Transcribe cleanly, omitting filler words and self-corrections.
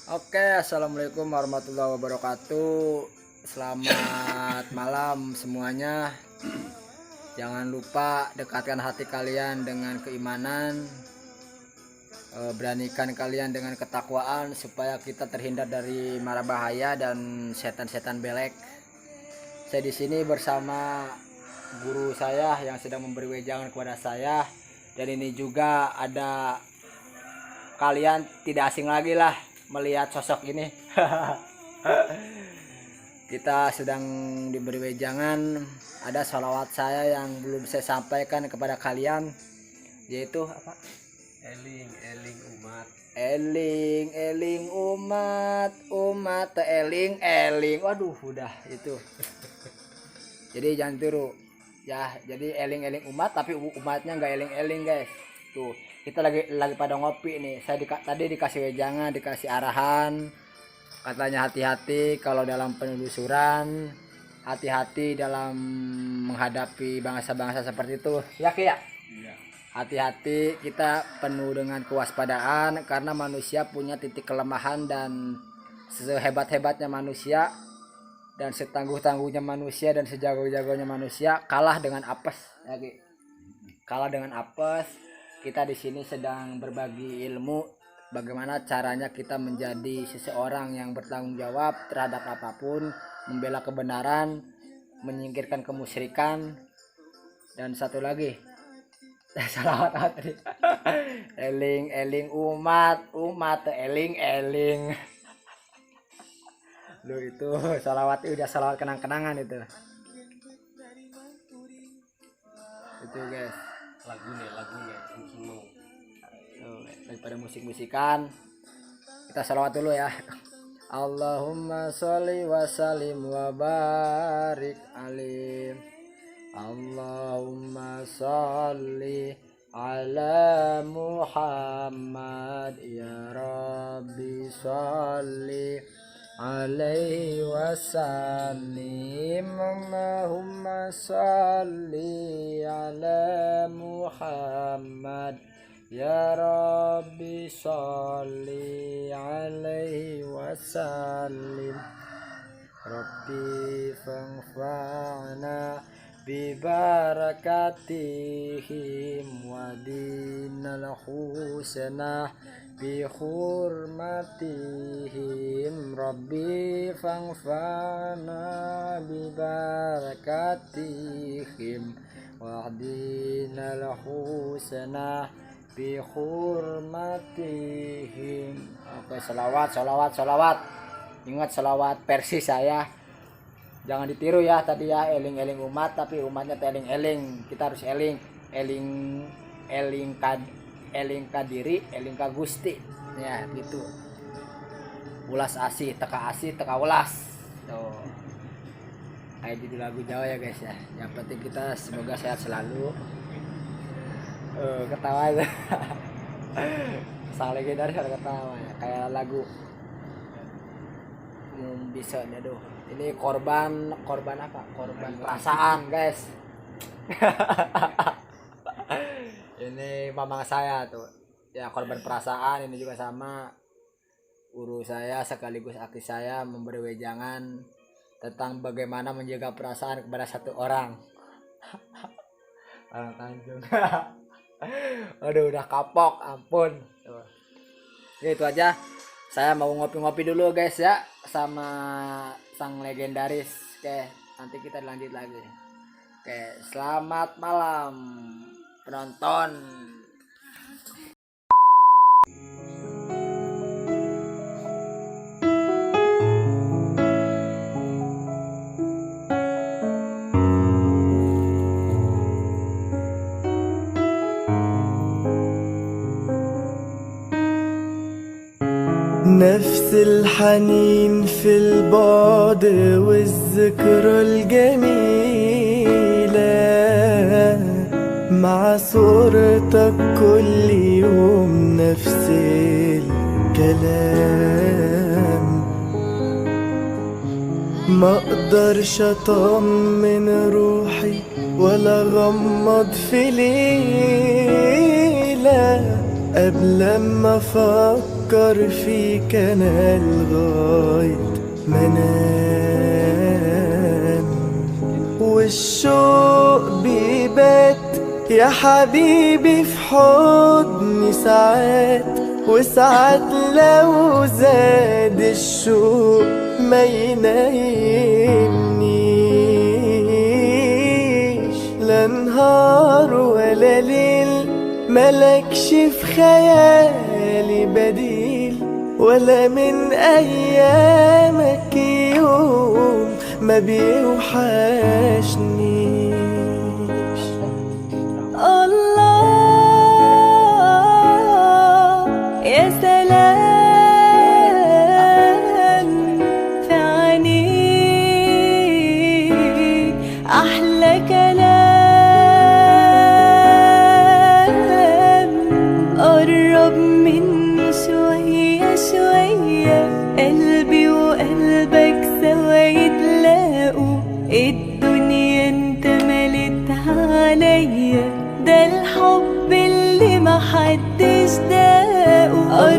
Oke, assalamualaikum warahmatullahi wabarakatuh. Selamat malam semuanya. Jangan lupa dekatkan hati kalian dengan keimanan, beranikan kalian dengan ketakwaan supaya kita terhindar dari mara bahaya dan setan-setan belek. Saya di sini bersama guru saya yang sedang memberi wejangan kepada saya, dan ini juga ada kalian tidak asing lagi lah melihat sosok ini. Kita sedang diberi wejangan. Ada sholawat saya yang belum saya sampaikan kepada kalian, yaitu apa? Eling umat. Eling umat, umat eling. Waduh, udah itu. Jadi jangan tiru ya. Jadi eling umat tapi umatnya nggak eling guys. Tuh, kita lagi pada ngopi nih. Saya tadi dikasih wejangan, dikasih arahan, katanya hati-hati kalau dalam penelusuran, hati-hati dalam menghadapi bangsa-bangsa seperti itu ya Ki ya. Iya. Hati-hati, kita penuh dengan kewaspadaan karena manusia punya titik kelemahan, dan sehebat-hebatnya manusia dan setangguh-tangguhnya manusia dan sejago-jagonya manusia kalah dengan apes ya Ki. Kalah dengan apes. Kita di sini sedang berbagi ilmu bagaimana caranya kita menjadi seseorang yang bertanggung jawab terhadap apapun, membela kebenaran, menyingkirkan kemusyrikan, dan satu lagi salawat tadi. Eling umat eling. Lu itu salawat udah salawat kenang-kenangan itu guys. Lagunya semua. Daripada musik-musikan, kita salawat dulu ya. Allahumma sholli wa sallim wa barik alim. Allahumma sholli ala Muhammad ya Rabbi sholli alaihi wasallim. Allahumma sholli ala Muhammad ya Rabbi sholli alaihi wasallim. Rabbi fanfa'na bibarakatihim wa dinal husna bi hurmatihim. Rabbi fanfa'na bibarakatihim wa dinal husna bi hurmatihim. Oke, salawat. Ingat salawat versi saya. Jangan ditiru ya tadi ya, eling umat tapi umatnya eling. Kita harus eling ka diri, eling ka Gusti. Ya, gitu. Ulas asih, teka ulas. Tuh. Kayak judul lagu Jawa ya guys ya. Yang penting kita semoga sehat selalu. Ketawa aja. Sang legendaris ada ketawa ya, kayak lagu bisa nih. Aduh, ini korban apa? Korban perasaan guys. Ini mamang saya tuh ya, korban perasaan. Ini juga sama guru saya sekaligus aktif saya memberi wejangan tentang bagaimana menjaga perasaan kepada satu orang. Orang Tanjung. Aduh, udah kapok, ampun. Ya, itu aja. Saya mau ngopi-ngopi dulu guys ya sama sang legendaris. Oke, nanti kita lanjut lagi. Oke, selamat malam penonton. نفس الحنين في البعد والذكرى الجميلة مع صورتك كل يوم نفس الكلام. ما اقدرش اطمن روحي ولا غمض في ليلة قبل ما افكر أفكر فيك أنا لغاية ما أنام، والشوق بيبات يا حبيبي في حضني ساعات، وساعات لو زاد الشوق ما ينامنيش، لا نهار ولا ليل ملكش في خيالي بديل، ولا من أيامك يوم ما بيوحشنيش. الله يا سلام في عينيك، أحلى كلام قرب مني شوية شوية، قلبي وقلبك سوا يتلاقوا، الدنيا انت ملتها عليا، ده الحب اللي محدش داقه.